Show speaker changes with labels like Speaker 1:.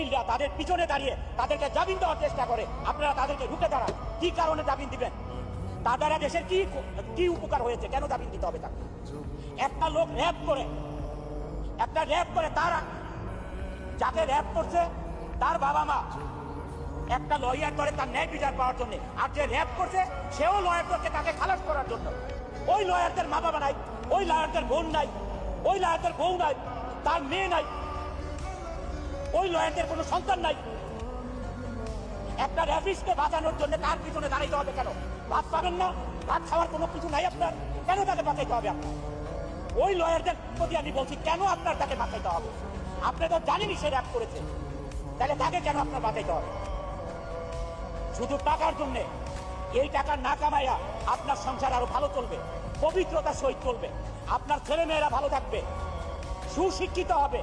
Speaker 1: উকিলরা তাদের পিছনে দাঁড়িয়ে তাদেরকে জামিন দেওয়ার চেষ্টা করে, আপনারা তাদেরকে রুখে দাঁড়ান। কি কারণে জামিন দিবেন? তার দ্বারা দেশের কি উপকার হয়েছে? কেন জামিন দিতে হবে তাকে? একটা লোক র্যাপ করে তার যাকে র্যাপ করছে তার বাবা মা একটা লয়ার করে তার ন্যায় বিচার পাওয়ার জন্য, আর যে র্যাপ করছে সেও লয়ার করছে তাকে খালাস করার জন্য। ওই লয়ারদের মা বাবা নাই, ওই লয়ারদের বোন নাই, ওই লয়ারদের বউ নাই, তার মেয়ে নাই, ওই লয়ারদের কোনো সন্তান নাই। একটা র্যাপিস্টকে বাঁচানোর জন্য তার পিছনে দাঁড়াইতে হবে কেন? ভাত পাবেন না, ভাত খাওয়ার কোনো কিছু নাই আপনার, কেন তাকে বাঁচাইতে হবে আপনার? ওই লয়ারদের প্রতি আমি বলছি, কেন আপনার তাকে বাঁচাইতে হবে? আপনি তো জানেনই সে র্যাপ করেছে, তাহলে তাকে কেন আপনার বাঁচাইতে হবে? শুধু টাকার জন্যে। এই টাকা না কামাইয়া আপনার সংসার আরো ভালো চলবে, পবিত্রতার সহিত চলবে, আপনার ছেলে মেয়েরা ভালো থাকবে, সুশিক্ষিত হবে।